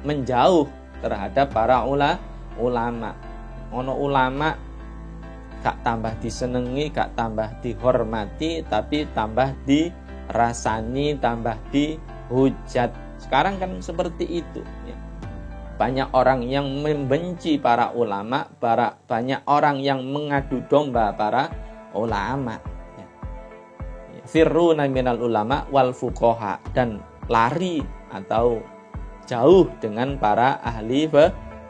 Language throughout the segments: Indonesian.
menjauh terhadap para ulama. Ono ulama gak tambah disenengi, gak tambah dihormati, tapi tambah dirasani, tambah dihujat. Sekarang kan seperti itu ya. Banyak orang yang membenci para ulama, banyak orang yang mengadu domba para ulama ya. Firruna minal ulama wal fuqaha, dan lari atau jauh dengan para ahli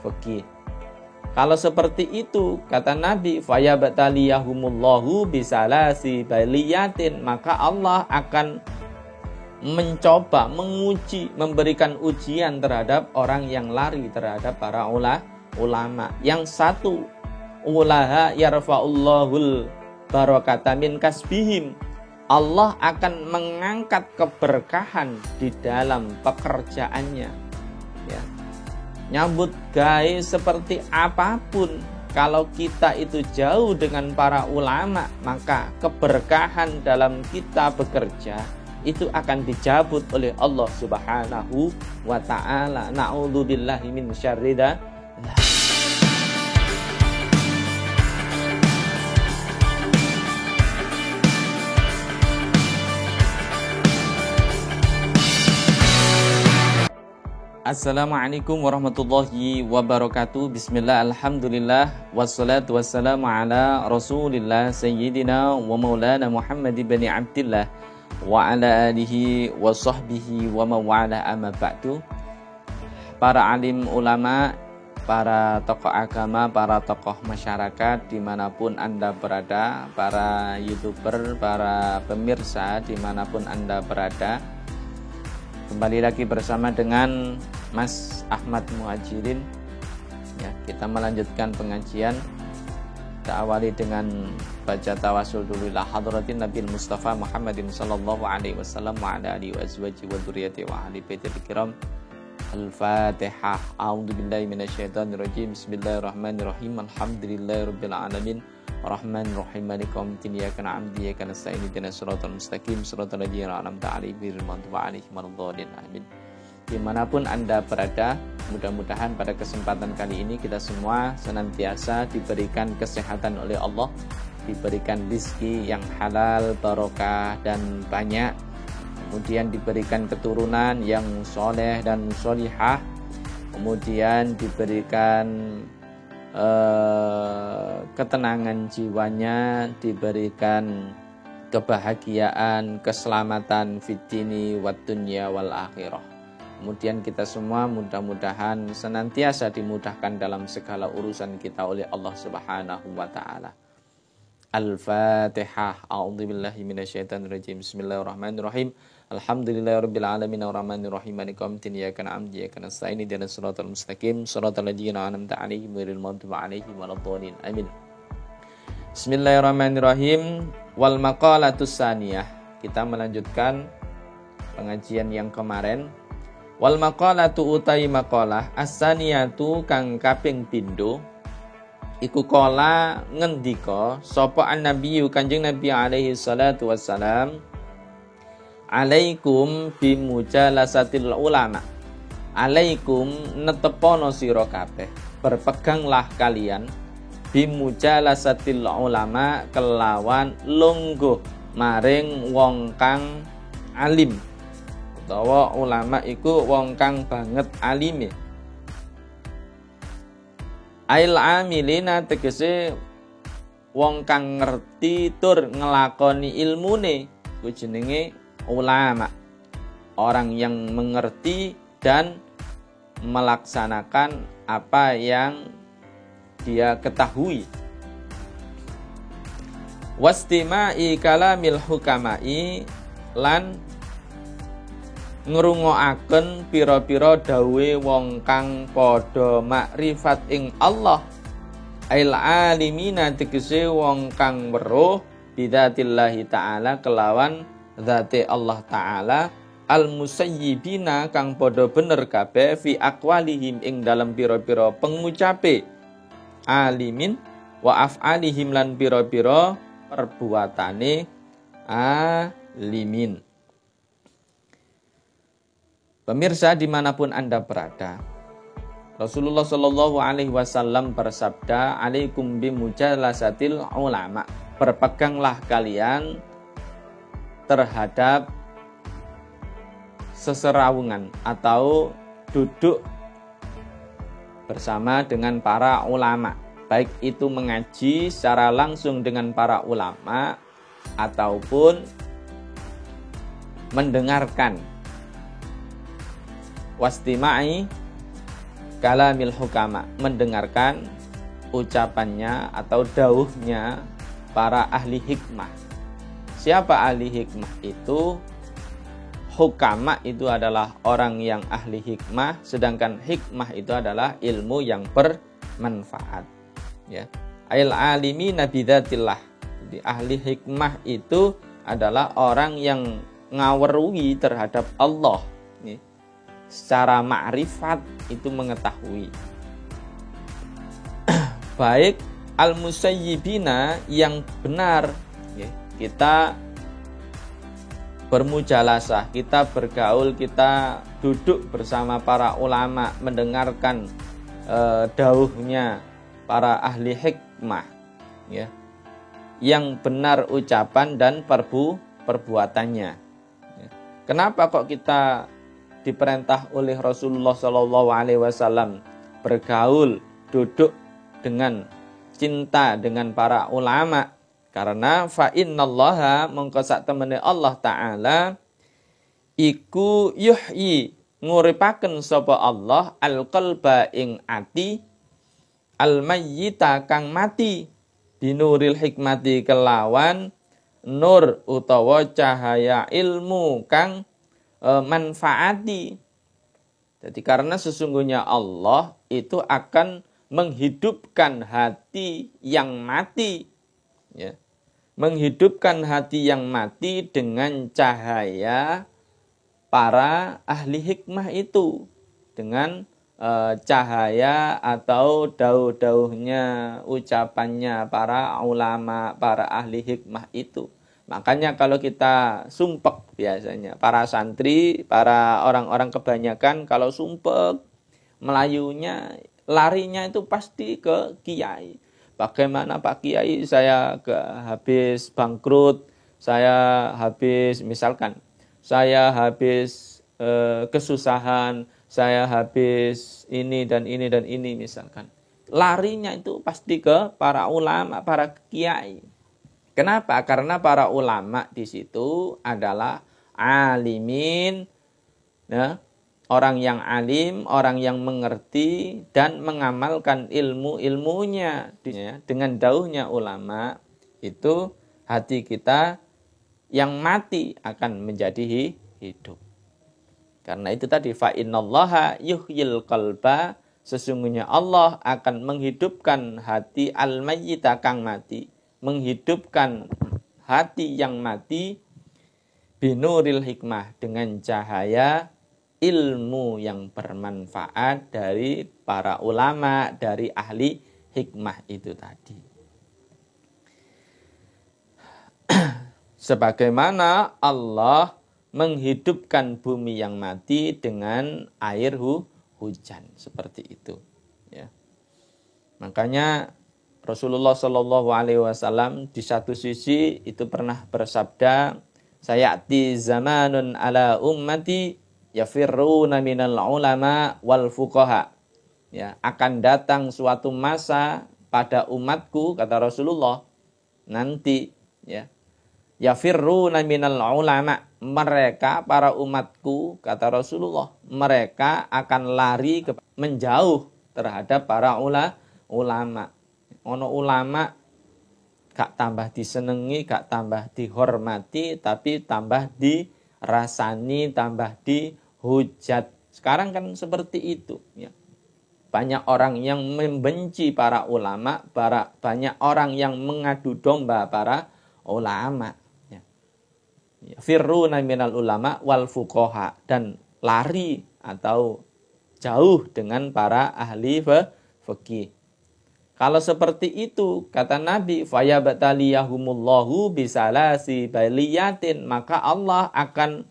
fikih. Kalau seperti itu, kata Nabi, fayabataliyahumullahu bisalasi baliyatin, maka Allah akan mencoba, menguji, memberikan ujian terhadap orang yang lari terhadap para ulama. Yang satu, ulaha yarfa'ullahul barakata min kasbihim. Allah akan mengangkat keberkahan di dalam pekerjaannya ya. Nyambut gawe seperti apapun, kalau kita itu jauh dengan para ulama, maka keberkahan dalam kita bekerja itu akan dicabut oleh Allah Subhanahu wa ta'ala. Na'udzubillahi min syarri dzalik. Assalamualaikum warahmatullahi wabarakatuh. Bismillah, alhamdulillah, wassalatu wassalamu ala rasulillah sayyidina wa maulana Muhammad ibn Abdillah wa ala alihi wa sahbihi wa mawala amma ba'du. Para alim ulama, para tokoh agama, para tokoh masyarakat dimanapun Anda berada, para YouTuber, para pemirsa dimanapun Anda berada, kembali lagi bersama dengan Mas Ahmad Muhajirin ya, kita melanjutkan pengajian. Kita awali dengan baca tawasul dulu ila hadratin Nabi Mustafa Muhammadin sallallahu alaihi wasallam wa ala alihi wa azwajihi wa dzurriyyatihi wa ahli baitil kiram. Al-Fatihah. A'udzubillahi minasyaitonir rajim. Bismillahirrahmanirrahim. Alhamdulillahirabbil alamin. Rahmanirrahim. Maliki yaumiddin. Iyyaka na'budu wa iyyaka nasta'in. Ihdinas siratal mustaqim. Siratal ladzina an'amta 'alaihim ghairil maghdubi 'alaihim waladdallin. Amin. Dimanapun Anda berada, mudah-mudahan pada kesempatan kali ini kita semua senantiasa diberikan kesehatan oleh Allah, diberikan rezeki yang halal, barokah dan banyak, kemudian diberikan keturunan yang soleh dan solihah, kemudian diberikan ketenangan jiwanya, diberikan kebahagiaan, keselamatan fid dini wad dunya wal akhirah. Kemudian kita semua mudah-mudahan senantiasa dimudahkan dalam segala urusan kita oleh Allah Subhanahu wa ta'ala. Al-Fatihah. A'udzubillahi minasyaitonirrajim. Bismillahirrahmanirrahim. Alhamdulillahirabbil alamin arrahmanirrahim maliki yaumiddin iyyaka na'budu wa iyyaka nasta'in ihdinas siratal mustaqim siratal ladzina an'amta 'alaihim ghairil maghdubi 'alaihim waladdallin. Amin. Bismillahirrahmanirrahim. Wal maqalatus tsaniyah. Kita melanjutkan pengajian yang kemarin. Wal maqalatu utai maqalah as-saniyatu kang kaping pindho iku kala ngendika sapa an-nabiyyu Kanjeng Nabi alaihi salatu wassalam, alaikum bimujalasatil ulama. Alaikum netepono sira kabeh, berpeganglah kalian bimujalasatil ulama kelawan lungguh maring wong kang alim. Utawa ulama iku wong kang banget alime. Ail amilina tegese wong kang ngerti tur ngelakoni ilmune, ku jenenge ulama. Orang yang mengerti dan melaksanakan apa yang dia ketahui. Wastima'i kalamil hukamai, lan ngrungokaken pira-pira dawuhe wong kang padha makrifat ing Allah. Ail alimina tegese wong kang weruh bidzatillahi ta'ala kelawan zate Allah ta'ala, al musayyibina kang padha bener kabeh fi aqwalihim ing dalam pira-pira pengucape alimin wa af'alihim lan pira-pira perbuatane alimin. Pemirsa dimanapun Anda berada, Rasulullah Shallallahu Alaihi Wasallam bersabda, "Alaikum bimujalasatil ulama." Berpeganglah kalian terhadap seserawungan atau duduk bersama dengan para ulama, baik itu mengaji secara langsung dengan para ulama ataupun mendengarkan wastima'i kalamil hukama, mendengarkan ucapannya atau dauhnya para ahli hikmah. Siapa ahli hikmah itu? Hukama itu adalah orang yang ahli hikmah, sedangkan hikmah itu adalah ilmu yang bermanfaat. Ya, ail alimi nabidzatillah. Jadi ahli hikmah itu adalah orang yang ngawerui terhadap Allah. Nih, secara ma'rifat itu mengetahui. Baik al-musayyibina yang benar. Ya, kita bermujalasah, kita bergaul, kita duduk bersama para ulama, mendengarkan dauhnya para ahli hikmah, ya, yang benar ucapan dan perbuatannya. Ya. Kenapa kok kita diperintah oleh Rasulullah Shallallahu Alaihi Wasallam bergaul, duduk dengan cinta dengan para ulama? Karena fa innallaha mongko sak temene Allah taala iku yuhyi nguripaken sapa Allah al-qalba ing ati al-mayyita kang mati binuril hikmati kelawan nur utawa cahaya ilmu kang manfaati. Jadi karena sesungguhnya Allah itu akan menghidupkan hati yang mati, ya. Menghidupkan hati yang mati dengan cahaya para ahli hikmah itu, dengan cahaya atau dauh-dauhnya, ucapannya para ulama, para ahli hikmah itu. Makanya kalau kita sumpek biasanya, para santri, para orang-orang kebanyakan kalau sumpek, melayunya, larinya itu pasti ke kiai. Bagaimana Pak Kiai, saya habis bangkrut, saya habis misalkan, saya habis kesusahan, saya habis ini dan ini dan ini misalkan. Larinya itu pasti ke para ulama, para kiai. Kenapa? Karena para ulama di situ adalah alimin, ya, orang yang alim, orang yang mengerti dan mengamalkan ilmu-ilmunya. Dengan dauhnya ulama itu hati kita yang mati akan menjadi hidup. Karena itu tadi fa innallaha yuhyil qalba, sesungguhnya Allah akan menghidupkan hati al-mayyita kang mati, menghidupkan hati yang mati binuril hikmah dengan cahaya ilmu yang bermanfaat dari para ulama, dari ahli hikmah itu tadi. Sebagaimana Allah menghidupkan bumi yang mati dengan air hujan, seperti itu. Ya. Makanya Rasulullah Shallallahu Alaihi Wasallam di satu sisi itu pernah bersabda, sayati zamanun ala ummati yafirruna minal ulama wal fuqaha. Ya, akan datang suatu masa pada umatku, kata Rasulullah, nanti, ya, yafirruna minal ulama, mereka para umatku, kata Rasulullah, mereka akan lari menjauh terhadap para ulama. Ono ulama gak tambah disenengi, gak tambah dihormati, tapi tambah dirasani, tambah dihujat. Sekarang kan seperti itu, ya. Banyak orang yang membenci para ulama, banyak orang yang mengadu domba para ulama. Ya. Firruna minal ulama wal fuqaha, dan lari atau jauh dengan para ahli fikih. Kalau seperti itu, kata Nabi, fayabataliyahumullahu bisalasi baliyatin, maka Allah akan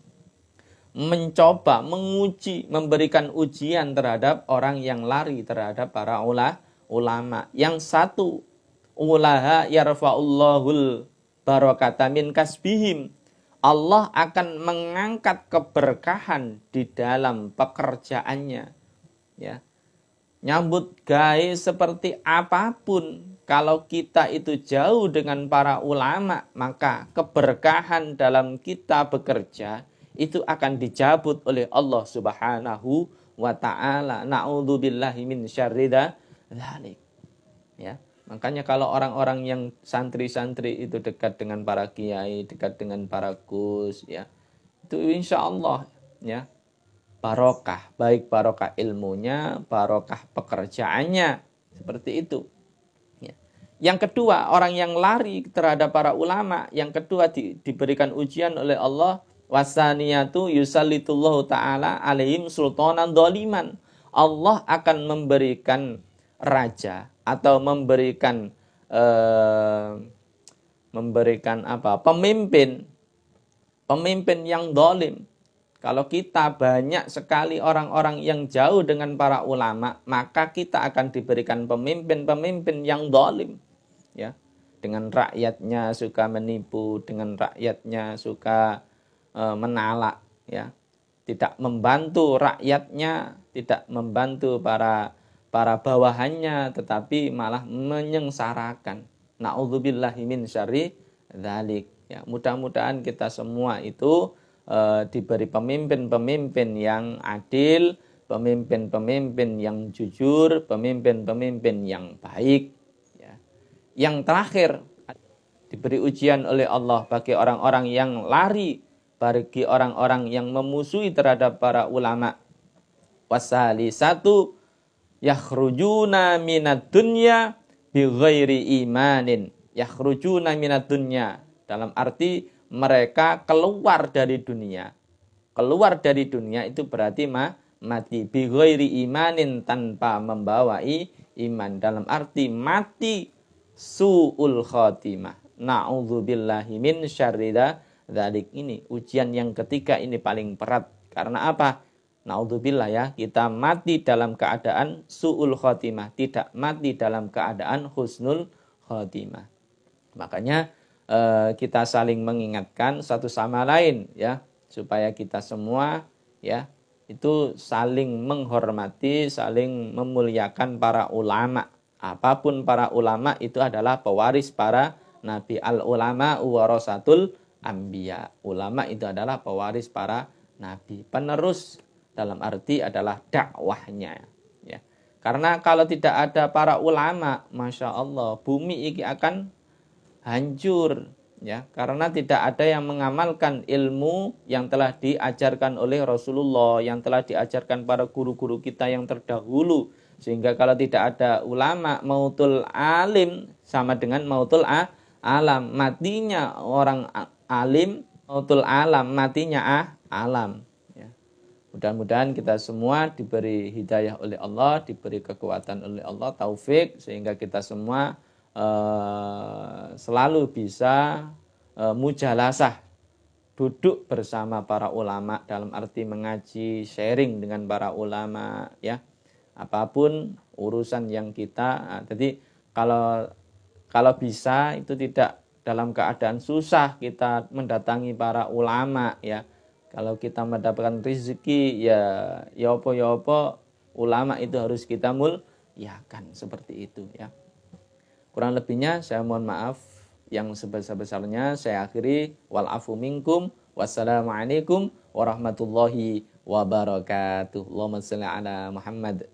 mencoba, menguji, memberikan ujian terhadap orang yang lari terhadap para ulama. Yang satu, ulaha yarfa'ullahul barakata min kasbihim. Allah akan mengangkat keberkahan di dalam pekerjaannya. Ya. Nyambut gawe seperti apapun, kalau kita itu jauh dengan para ulama, maka keberkahan dalam kita bekerja itu akan dicabut oleh Allah Subhanahu wa taala. Na'udzubillahi min syarri dzalik. Ya. Makanya kalau orang-orang yang santri-santri itu dekat dengan para kiai, dekat dengan para gus, ya, itu insya Allah, ya, barokah, baik barokah ilmunya, barokah pekerjaannya, seperti itu. Ya. Yang kedua, orang yang lari terhadap para ulama, yang kedua diberikan ujian oleh Allah, wasaniyatu yusallitullahu ta'ala alaihim sultanan doliman. Allah akan memberikan raja atau memberikan pemimpin yang dolim. Kalau kita banyak sekali orang-orang yang jauh dengan para ulama, maka kita akan diberikan pemimpin yang dolim, ya, dengan rakyatnya suka menipu, dengan rakyatnya suka menalak, ya, tidak membantu rakyatnya, tidak membantu para bawahannya, tetapi malah menyengsarakan. Na'udzubillahi min syarri dzalik. Ya, mudah-mudahan kita semua itu diberi pemimpin-pemimpin yang adil, pemimpin-pemimpin yang jujur, pemimpin-pemimpin yang baik. Ya. Yang terakhir, diberi ujian oleh Allah bagi orang-orang yang lari, bagi orang-orang yang memusuhi terhadap para ulama. Wasalisatu yakhrujuna minad dunya bighairi imanin. Yakhrujuna minad dunya dalam arti mereka keluar dari dunia. Keluar dari dunia itu berarti mati bighairi imanin, tanpa membawa iman, dalam arti mati su'ul khatimah. Na'udzubillahi min syarri dzalik. Ini ujian yang ketiga, ini paling berat. Karena apa? Naudzubillah, ya, kita mati dalam keadaan su'ul khotimah, tidak mati dalam keadaan husnul khotimah. Makanya kita saling mengingatkan satu sama lain, ya, supaya kita semua, ya, itu saling menghormati, saling memuliakan para ulama. Apapun para ulama itu adalah pewaris para nabi. Al ulama warasatul anbiya. Ulama itu adalah pewaris para nabi, penerus dalam arti adalah dakwahnya, ya. Karena kalau tidak ada para ulama, masya Allah, bumi ini akan hancur, ya. Karena tidak ada yang mengamalkan ilmu yang telah diajarkan oleh Rasulullah, yang telah diajarkan para guru-guru kita yang terdahulu. Sehingga kalau tidak ada ulama, mautul alim sama dengan mautul alam. Matinya orang alim, mautul alam, matinya alam. Mudah-mudahan kita semua diberi hidayah oleh Allah, diberi kekuatan oleh Allah, taufik, sehingga kita semua selalu bisa mujalasah, duduk bersama para ulama, dalam arti mengaji, sharing dengan para ulama, ya. Apapun urusan yang kita, jadi kalau bisa itu tidak dalam keadaan susah kita mendatangi para ulama, ya. Kalau kita mendapatkan rezeki, ya apa ulama itu harus kita muliakan, seperti itu, ya. Kurang lebihnya saya mohon maaf, yang sebesar-besarnya saya akhiri. Wal afu minkum. Wassalamualaikum warahmatullahi wabarakatuh. Allahumma shalli ala Muhammad.